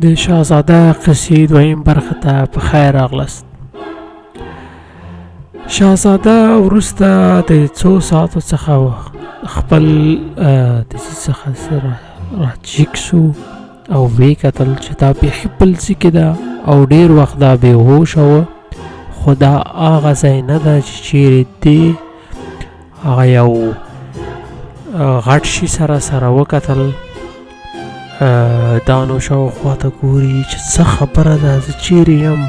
د شاهزاده قصې دویم برخه ته په خیر راغلاست. شاهزاده وروسته د څو ساعتو څخه خپل د څه څخه سره راجیګ سو او ویې کتل چې دا بیخي بل ځای کې ده او ډېر وخت دا بېهوشه وه، خو دا هغه ځای نه ده چې چیرې دی. هغه یو غټ شي سره وکتل، دا نو شاوخوا ته ګوري چې څه خبره ده، زه چیرې یم،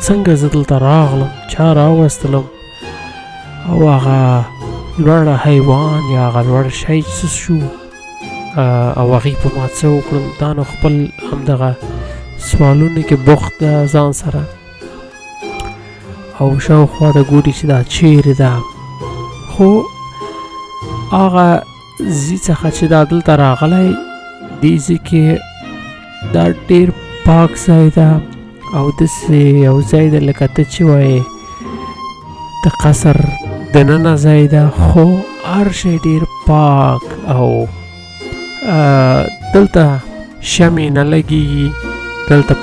څنګه زه دلته راغلم، چا راوستلم، او هغه لوړ حیوان یا هغه لوړ شی څه شو او هغې په ما څه وکړل. دا نو خپل همدغه سوالونه کې بوخت ده ځان سره او شاوخوا ته ګوري چې دا چیرې ده. خو هغه ځای څخه چې دا دلته راغلی، دې ځای کې دا ډېر پاک ځای ده او داسې یو ځای ده لکه ته چې وایې د قصر دننه ځای ده، خو هر شی ډېر پاک او دلته شمعې نه لګېږي، دلته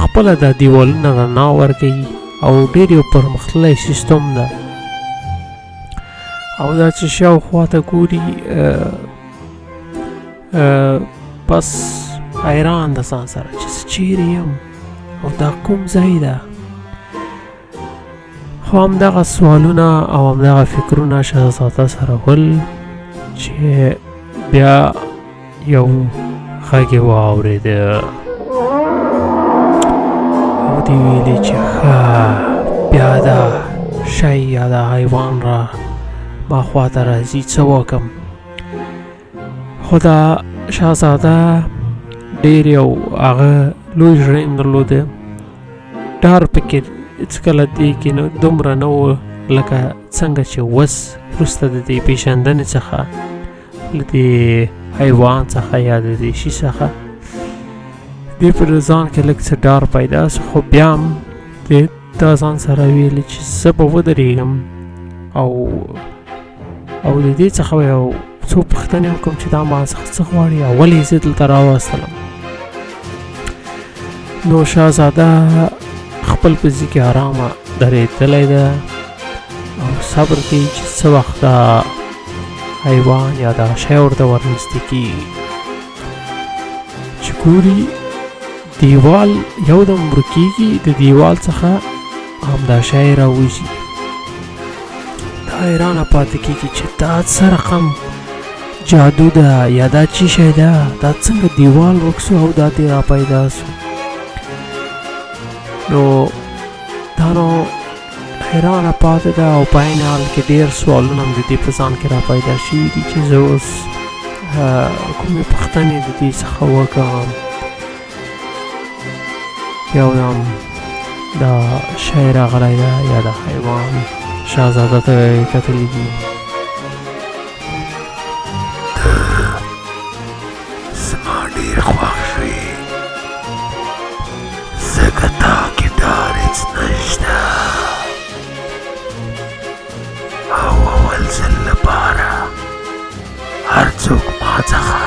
خپله د دیوالونه رڼا ورکوي او ډېر یو پرمختللی سیستم ده. او دا چې شاوخوا ته ګوري بس حیران ده ځان سره چې زه چیرې یم او دا کوم ځای ده. خو همدغه سوالونه او همدغه فکرونه شهزاده سره ول چې بیا یو غږ یې واورېده او دې ویلې چې ښه، بیا دا شی یا دا حیوان را ما خواته راځي، څه وکړم. خو دا شهزاده ډېر یو هغه لوی ژړین درلوده، ډار پکې هېڅکله دې کې دومره نه و لکه څنګه چې اوس وروسته د دې پېژندنې څخه له دې حیوان څخه یا د دې شي څخه دې پر ځان کې لږ څه ډار پیدا سو. خو بیا هم دې دا ځان سره ویلې چې زه به ودرېږم او د دې څخه یو څو پوښتنې وکړم چې دا ما څخه څه غواړي او ولې زه دلته راوستلم. نو شهزاده خپل په ځای کې ارامه درېدلی ده او صبر کوي چې څه وخت دا حیوان یا دا شی ورته ورنږدې کېږي. چې ګوري دیوال یو دم ورکېږي، د دیوال څخه همدا شی راوځي. دا حیرانه پاتې کېږي چې دا څه رقم جادو ده یا دا چی شی ده، دا څنګه دیوال ورک سو او دا دې را پیدا سو. نو دا نو حیرانه پاتې ده او په عین حال کې ډېر سوالونه هم د دې په ځان کې را پیدا شوي دي چې زه اوس کومې پوښتنې د دې څخه وکړم. یو دم دا شی راغلی ده یا دا حیوان شهزاده ته یې کتلي دي. زما ډېر خوښ شوې، ځکه تا کې ډار هېڅ نشته او اول ځل لپاره هر څوک ما څخه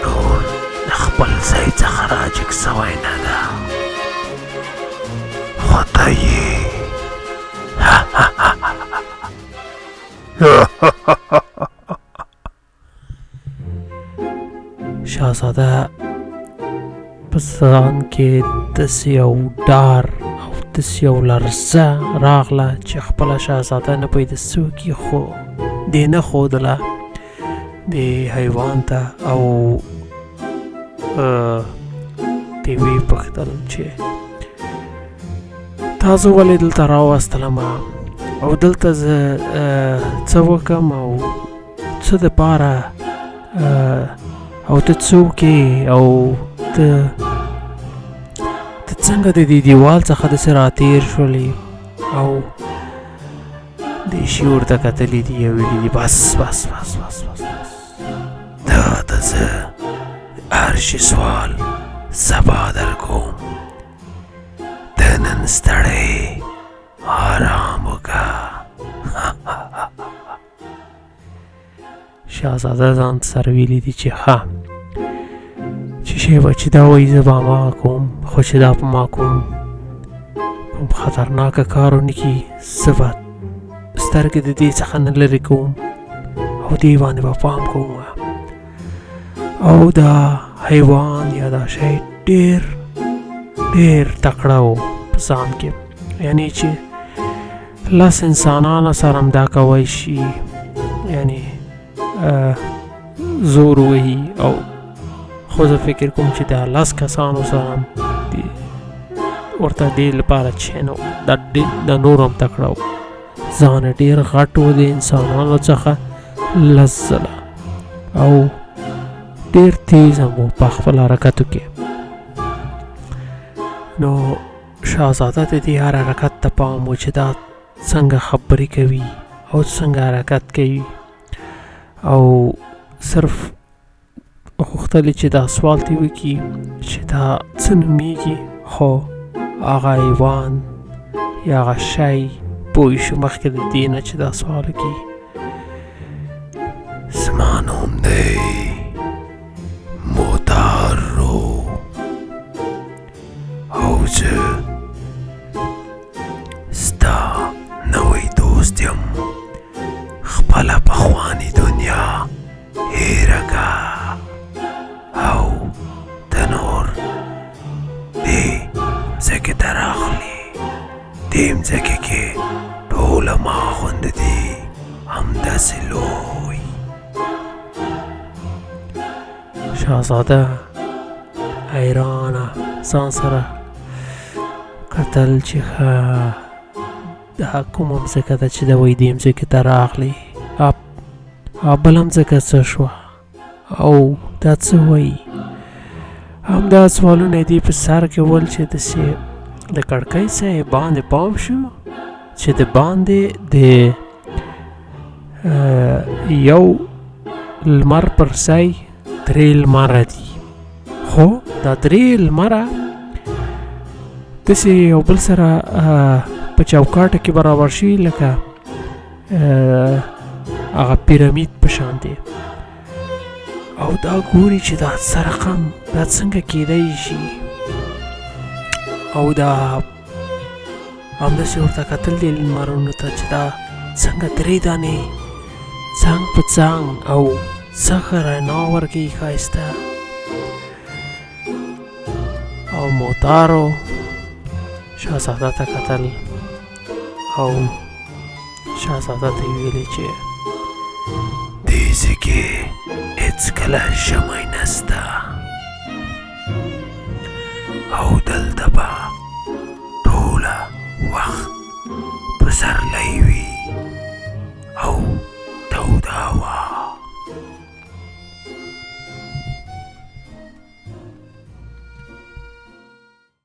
نور د خپل ځای څخه راجګ سوی نه ده، خو ته یې شهزاده په ځان کې داسې یو ډار او داسې یو لرزه راغله چې خپله شهزاده نه پوهېده څه وکړي، خو دې نه ښودله دې حیوان ته او دې ویې پوښتل چې تا زه ولې دلته راوستلم او دلته زه څه وکړم او څه دپاره او ته څوک یې او ته څنګه د دې دیوال څخه داسې راتېر شولې او دې شي ورته کتلي دي او ویلي دي بس بس بس بس بس دا ته زه هر شي سوال سبا در کوم، ته نن ستړی آرام وکړه. شهزاده ځان سره ویلي دي چې ښه چې شی به چې دا وایي زه به هماغه کوم، خو چې دا په ما کوم خطرناکه کار ونه کړي زه به سترګې د دې څخه نه لرې کوم او دې باندې به پام کوم. او دا حیوان یا دا شی ډېر ډېر تکړه و په ځان کې، یعنی چې 10 انسانانو سره هم دا کولی شي، یعنی زور وهي. او خو زه فکر کوم چې دا 10 کسانو سره هم ورته دې لپاره چې نو دا نور هم تکړه و، ځان ډېر غټ و د انسانانو څخه 10 ځله، او ډېر تیز هم و په خپل حرکتو کې. نو شهزاده د دې هر حرکت ته پام و چې دا څنګه خبرې کوي او څنګه حرکت کوي، او صرف غوښتل چې دا سوال ته وکړي چې دا څه نومیږي، خو هغه حیوان یا هغه شی پوه شو مخکې د دې نه چې دا سوال وکړي. زما نوم دی موتارو او زه ستا نوی دوست یم. خپله پخواني دنیا هیره که او ته نور دې مځکې ته راغلې. دې مځکې کې ټوله ما غوندې دي همداسې لوی. شهزاده حیرانه ځان سره کتل چې دا کومه مځکه ده چې د وایي دې مځکې ته راغلې، بله مځکه څه شوه او دا څه وایي. همدا سوالونه دې په سر کې ول چې داسې د کړکۍ څخه باندې پام شو چې د باندې د یو لمر پر ځای 3 لمره دي، خو دا 3 لمره داسې یو بل سره په چوکاټه کې برابر شي لکه هغه پیرامید په شان دی. او دا ګوري چې دا څه رقم، دا څنګه کیدی شي. او دا همداسې ورته کتل دي لمرونو ته چې دا څنګه 3 دانې څنګ په څنګ او څه ښه رڼا ورکوي ښایسته. او موتارو شهزاده ته کتل او شهزاده ته یې ویلې چې دې ځای کې هېڅکله ژمی نسته او دلته به ټوله وخت پسرلی وي.